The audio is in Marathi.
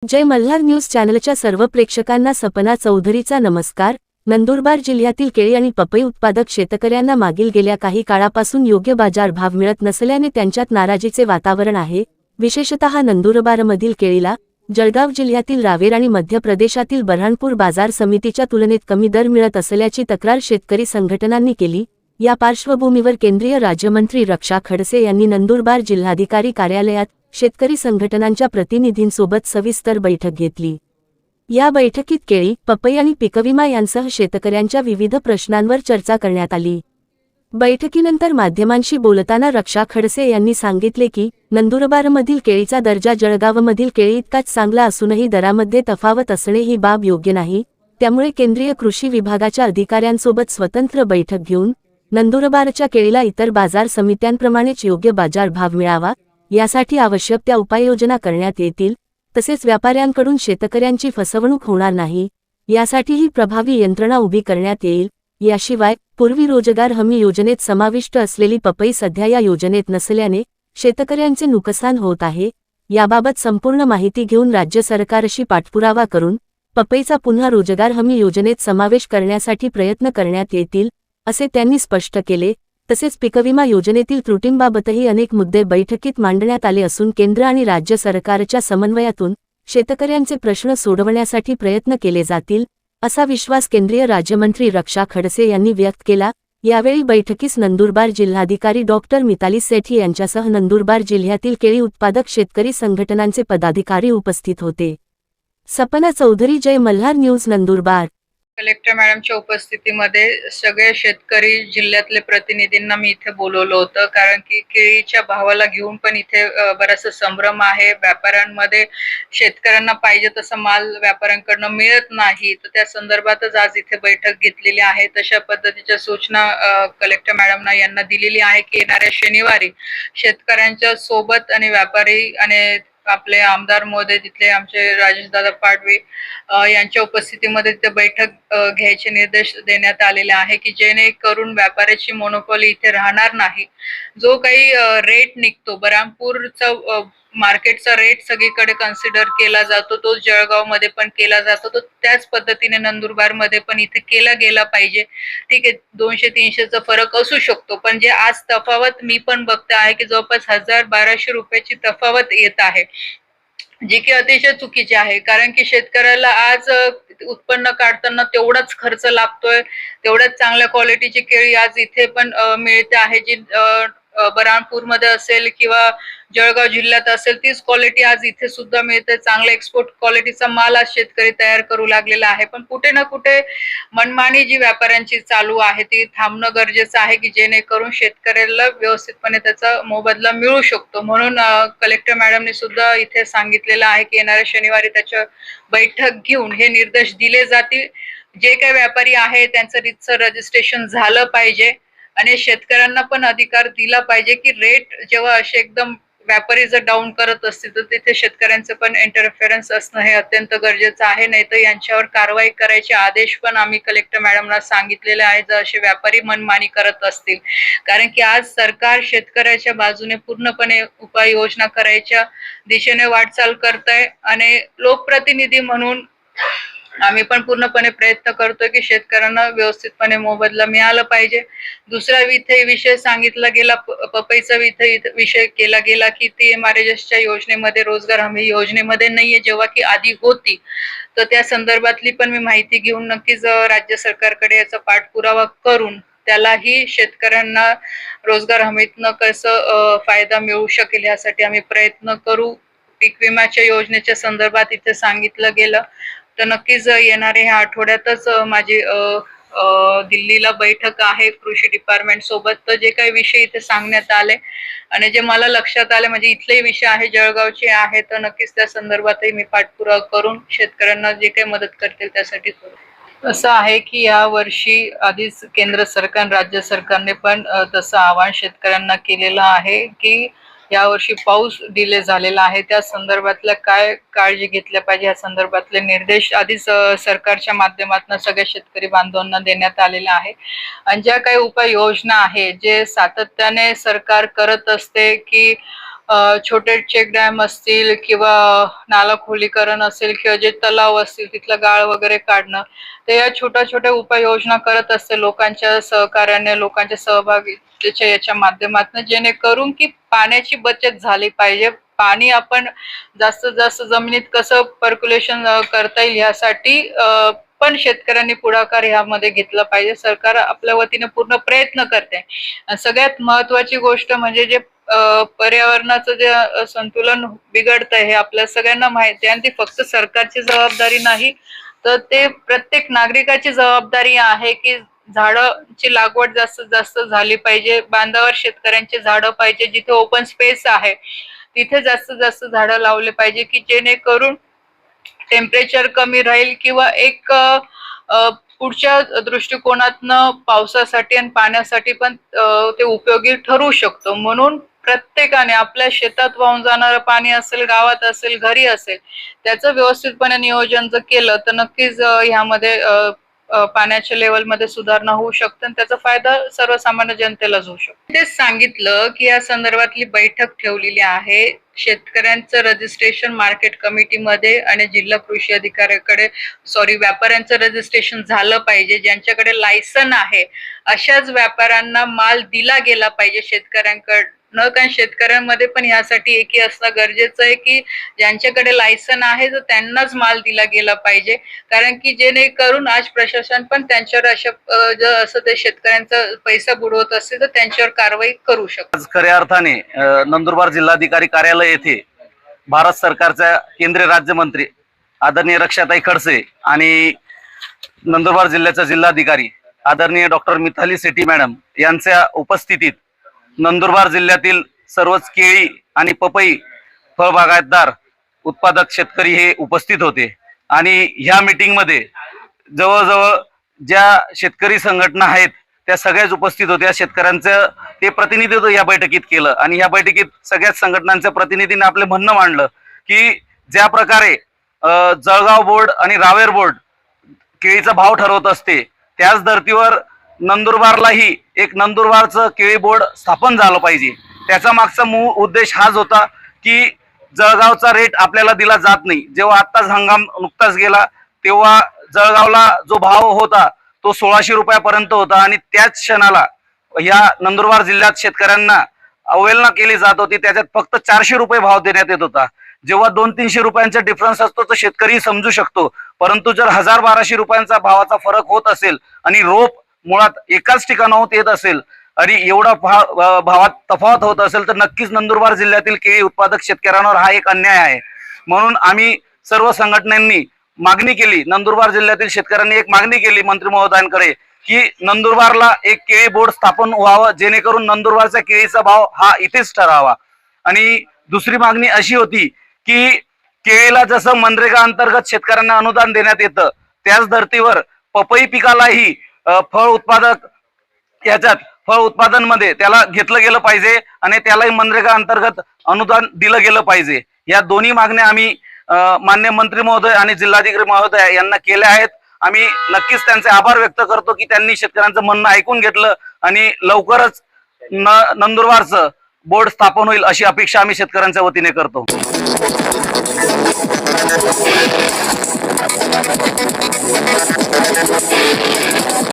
जय मल्हार न्यूज चॅनलच्या सर्व प्रेक्षकांना सपना चौधरीचा नमस्कार। नंदुरबार जिल्ह्यातील केळी आणि पपई उत्पादक शेतकऱ्यांना मागील गेल्या काही काळापासून योग्य बाजारभाव मिळत नसल्याने त्यांच्यात नाराजीचे वातावरण आहे। विशेषतः नंदुरबारमधील केळीला जळगाव जिल्ह्यातील रावेर आणि मध्य प्रदेशातील बऱ्हाणपूर बाजार समितीच्या तुलनेत कमी दर मिळत असल्याची तक्रार शेतकरी संघटनांनी केली। या पार्श्वभूमीवर केंद्रीय राज्यमंत्री रक्षा खडसे यांनी नंदुरबार जिल्हाधिकारी कार्यालयात शेतकरी संघटनांच्या प्रतिनिधींसोबत सविस्तर बैठक घेतली। या बैठकीत केळी, पपई आणि पीकविमा यांसह शेतकऱ्यांच्या विविध प्रश्नांवर चर्चा करण्यात आली। बैठकीनंतर माध्यमांशी बोलताना रक्षा खडसे यांनी सांगितले की नंदुरबारमधील केळीचा दर्जा जळगावमधील केळी इतकाच चांगला असूनही दरामध्ये तफावत असणे ही बाब योग्य नाही। त्यामुळे केंद्रीय कृषी विभागाच्या अधिकाऱ्यांसोबत स्वतंत्र बैठक घेऊन नंदुरबारच्या केळीला इतर बाजार समित्यांप्रमाणेच योग्य बाजारभाव मिळावा यासाठी आवश्यक त्या उपाययोजना करण्यात येतील। तसेच व्यापाऱ्यांकडून शेतकऱ्यांची फसवणूक होणार नाही यासाठीही प्रभावी यंत्रणा उभी करण्यात येईल। याशिवाय पूर्वी रोजगार हमी योजनेत समाविष्ट असलेली पपई सध्या या योजनेत नसल्याने शेतकऱ्यांचे नुकसान होत आहे। याबाबत संपूर्ण माहिती घेऊन राज्य सरकारशी पाठपुरावा करून पपईचा पुन्हा रोजगार हमी योजनेत समावेश करण्यासाठी प्रयत्न करण्यात येतील असे त्यांनी स्पष्ट केले। तसेच पीकविमा योजनेतील त्रुटींबाबतही अनेक मुद्दे बैठकीत मांडण्यात आले असून केंद्र आणि राज्य सरकारच्या समन्वयातून शेतकऱ्यांचे प्रश्न सोडवण्यासाठी प्रयत्न केले जातील असा विश्वास केंद्रीय राज्यमंत्री रक्षा खडसे यांनी व्यक्त केला। यावेळी बैठकीस नंदुरबार जिल्हाधिकारी डॉक्टर मिताली सेठी यांच्यासह नंदुरबार जिल्ह्यातील केळी उत्पादक शेतकरी संघटनांचे पदाधिकारी उपस्थित होते। सपना चौधरी, जय मल्हार न्यूज, नंदुरबार। कलेक्टर मॅडमच्या उपस्थितीमध्ये सगळे शेतकरी जिल्ह्यातले प्रतिनिधींना मी इथे बोलवलं होतं, कारण की केळीच्या भावाला घेऊन पण इथे बराचसा संभ्रम आहे। व्यापाऱ्यांमध्ये शेतकऱ्यांना पाहिजे तसा माल व्यापाऱ्यांकडून मिळत नाही, तर त्या संदर्भातच आज इथे बैठक घेतलेली आहे। तशा पद्धतीच्या सूचना कलेक्टर मॅडमना यांना दिलेली आहे की येणाऱ्या शनिवारी शेतकऱ्यांच्या सोबत आणि व्यापारी आणि आपले आमदार महोदय तिथले आमचे राजेशदादा पाडवी यांच्या उपस्थितीमध्ये ते बैठक घ्यायचे निर्देश देण्यात आलेले आहे की जेणेकरून व्यापाऱ्याची मोनोपॉली इथे राहणार नाही। जो काही रेट निघतो बऱ्हाणपूरचा मार्केटचा रेट सगळीकडे कन्सिडर केला जातो, तो जळगाव मध्ये पण केला जातो, तो त्याच पद्धतीने नंदुरबार मध्ये पण इथे केला गेला पाहिजे। ठीक आहे, 200-300चा फरक असू शकतो, पण जे आज तफावत मी पण बघते आहे की जवळपास 1000-1200 रुपयाची तफावत येत आहे, जी की अतिशय चुकीची आहे। कारण की शेतकऱ्याला आज उत्पन्न काढताना तेवढाच खर्च लागतोय, तेवढ्याच चांगल्या क्वालिटीची केळी आज इथे पण मिळते आहे, जी बऱ्हाणपूर मध्ये असेल किंवा जळगाव जिल्ह्यात असेल तीच क्वालिटी आज इथे सुद्धा मिळते। चांगला एक्सपोर्ट क्वालिटीचा माल आज शेतकरी तयार करू लागलेला आहे, पण कुठे ना कुठे मनमानी जी व्यापाऱ्यांची चालू आहे ती थांबणं गरजेचं आहे की जेणेकरून शेतकऱ्याला व्यवस्थितपणे त्याचा मोबदला मिळू शकतो। म्हणून कलेक्टर मॅडमने सुद्धा इथे सांगितलेलं आहे की येणाऱ्या शनिवारी त्याच्या बैठक घेऊन हे निर्देश दिले जातील। जे काही व्यापारी आहे त्यांचं रीतसर रजिस्ट्रेशन झालं पाहिजे आणि शेतकऱ्यांना पण अधिकार दिला पाहिजे की रेट जेव्हा असे एकदम व्यापारी जर डाऊन करत असतील तर तिथे शेतकऱ्यांचं पण इंटरफेरन्स असणं हे अत्यंत गरजेचं आहे, नाही तर यांच्यावर कारवाई करायचे आदेश पण आम्ही कलेक्टर मॅडमला सांगितलेले आहे जर असे व्यापारी मनमानी करत असतील। कारण की आज सरकार शेतकऱ्याच्या बाजूने पूर्णपणे उपाययोजना करायच्या दिशेने वाटचाल करत आहे आणि लोकप्रतिनिधी म्हणून आम्ही पण पूर्णपणे प्रयत्न करतोय की शेतकऱ्यांना व्यवस्थितपणे मोबदला मिळाला पाहिजे। दुसरा इथे विषय सांगितला गेला, पपईचा विषय केला गेला की ती MRSच्या योजनेमध्ये, रोजगार हमी योजनेमध्ये नाहीये, जेव्हा की आधी होती। तर त्या संदर्भातली पण मी माहिती घेऊन नक्कीच राज्य सरकारकडे याचा पाठपुरावा करून त्यालाही शेतकऱ्यांना रोजगार हमीतनं कसं फायदा मिळू शकेल यासाठी आम्ही प्रयत्न करू। पीक विम्याच्या योजनेच्या संदर्भात इथे सांगितलं गेलं, तर नक्कीच येणाऱ्या ह्या आठवड्यातच माझी दिल्लीला बैठक आहे कृषी डिपार्टमेंट सोबत। तर जे काही विषय इथे सांगण्यात आले आणि जे मला लक्षात आले म्हणजे इथले विषय आहे जळगावचे आहे, तर नक्कीच त्या संदर्भातही मी पाठपुरावा करून शेतकऱ्यांना जे काही मदत करतील त्यासाठी करू। असं आहे की या वर्षी आधीच केंद्र सरकार राज्य सरकारने पण तसं आवाहन शेतकऱ्यांना केलेलं आहे की यावर्षी पाऊस डिले झालेला आहे, त्या संदर्भातल्या काय काळजी घेतल्या पाहिजे या संदर्भातले निर्देश आधीच सरकारच्या माध्यमातून सगळ्या शेतकरी बांधवांना देण्यात आलेला आहे. आणि ज्या काही उपाययोजना आहे जे सातत्याने सरकार करत असते की छोटे चेक डॅम असतील किंवा नाला खोलीकरण असेल किंवा जे तलाव असतील तिथलं गाळ वगैरे काढणं, तर या छोट्या छोट्या उपाययोजना करत असते लोकांच्या सहकार्याने, लोकांच्या सहभागीच्या याच्या माध्यमातून, जेणेकरून की पाण्याची बचत झाली पाहिजे. पाणी आपण जास्तीत जास्त जमिनीत कसं पर्क्युलेशन करता येईल यासाठी पण शेतकऱ्यांनी पुढाकार ह्यामध्ये घेतला पाहिजे. सरकार आपल्या वतीने पूर्ण प्रयत्न करते. सगळ्यात महत्वाची गोष्ट म्हणजे जे पर्यावरणाचं जे संतुलन बिघडतंय हे आपल्या सगळ्यांना माहिती आहे आणि ती फक्त सरकारची जबाबदारी नाही, तर ते प्रत्येक नागरिकाची जबाबदारी आहे की झाडांची लागवड जास्तीत जास्त झाली पाहिजे. बांधावर शेतकऱ्यांची झाडं पाहिजे, जिथे ओपन स्पेस आहे तिथे जास्तीत जास्त झाडं लावले पाहिजे की जेणेकरून टेम्परेचर कमी राहील किंवा एक पुढच्या दृष्टिकोनातनं पावसासाठी आणि पाण्यासाठी पण ते उपयोगी ठरू शकतो. म्हणून प्रत्येकाने आपल्या शेतात वाहून जाणारं पाणी असेल, गावात असेल, घरी असेल, त्याचं व्यवस्थितपणे नियोजन जर केलं तर नक्कीच ह्यामध्ये पाण्याच्या लेवलमध्ये सुधारणा होऊ शकते आणि त्याचा फायदा सर्वसामान्य जनतेलाच होऊ शकतो. तेच सांगितलं की या संदर्भातली बैठक ठेवलेली आहे. शेतकऱ्यांचं रजिस्ट्रेशन मार्केट कमिटीमध्ये आणि जिल्हा कृषी अधिकाऱ्याकडे व्यापाऱ्यांचं रजिस्ट्रेशन झालं पाहिजे. ज्यांच्याकडे लायसन आहे अशाच व्यापाऱ्यांना माल दिला गेला पाहिजे शेतकऱ्यांकडनं. कारण शेतकऱ्यांमध्ये पण यासाठी एकी असणं गरजेचं आहे की ज्यांच्याकडे लायसन आहे तर त्यांनाच माल दिला गेला पाहिजे. कारण की जेणेकरून आज प्रशासन पण त्यांच्यावर असं ते शेतकऱ्यांचा पैसा बुडवत असेल तर त्यांच्यावर कारवाई करू शकतो. खऱ्या अर्थाने नंदुरबार जिल्हाधिकारी कार्यालय येथे भारत सरकारच्या केंद्रीय राज्यमंत्री आदरणीय रक्षाताई खडसे आणि नंदुरबार जिल्ह्याच्या जिल्हाधिकारी आदरणीय डॉक्टर मिताली सेठी मॅडम यांच्या उपस्थितीत नंदुरबार जिल्ह्यातील सर्वच केळी आणि पपई फळबागायतदार उत्पादक शेतकरी हे उपस्थित होते. आणि ह्या मीटिंगमध्ये जवळजवळ ज्या शेतकरी संघटना आहेत त्या सगळ्याच उपस्थित होत्या. शेतकऱ्यांचं ते प्रतिनिधित्व या बैठकीत केलं आणि या बैठकीत सगळ्याच संघटनांच्या प्रतिनिधींनी आपले म्हणणं मांडलं की ज्या प्रकारे जळगाव बोर्ड आणि रावेर बोर्ड केळीचा भाव ठरवत असते, त्याच धर्तीवर नंदुरबारलाही एक नंदुरबारचं केळी बोर्ड स्थापन झालं पाहिजे. त्याचा मागचा मूळ उद्देश हाच होता की जळगावचा रेट आपल्याला दिला जात नाही. जेव्हा आत्ताच हंगाम नुकताच गेला तेव्हा जळगावला जो भाव होता तो 1600 रुपयापर्यंत होता आणि त्याच क्षणाला या नंदुरबार जिल्ह्यात शेतकऱ्यांना अवहेलना केली जात होती. त्याच्यात फक्त 400 रुपये भाव देण्यात येत होता. जेव्हा 200-300 रुपयांचा डिफरन्स असतो तर शेतकरी समजू शकतो, परंतु जर 1000-1200 रुपयांचा भावाचा फरक होत असेल आणि रोप मुळात एकाच ठिकाणाहून येत असेल आणि एवढा भावात तफावत होत असेल तर नक्कीच नंदुरबार जिल्ह्यातील केळी उत्पादक शेतकऱ्यांवर हा एक अन्याय आहे. म्हणून आम्ही सर्व संघटनांनी मागणी केली, नंदुरबार जिल्ह्यातील शेतकऱ्यांनी एक मागणी केली मंत्री महोदयांकडे की नंदुरबारला एक केळी बोर्ड स्थापन व्हावं, जेणेकरून नंदुरबारचा केळीचा भाव हा इथेच ठरावा. आणि दुसरी मागणी अशी होती की केळीला जसं मनरेगा अंतर्गत शेतकऱ्यांना अनुदान देण्यात येतं त्याच धर्तीवर पपई पिकालाही फळ उत्पादन मध्ये त्याला घेतलं गेलं पाहिजे आणि त्यालाही मनरेगा अंतर्गत अनुदान दिलं गेलं पाहिजे. या दोन्ही मागण्या आम्ही मान्य मंत्री महोदय आणि जिल्हाधिकारी महोदय यांना केल्या आहेत. आम्ही नक्कीच त्यांचे आभार व्यक्त करतो की त्यांनी शेतकऱ्यांचं म्हणणं ऐकून घेतलं आणि लवकरच नंदुरबारचं बोर्ड स्थापन होईल अशी अपेक्षा आम्ही शेतकऱ्यांच्या वतीने करतो.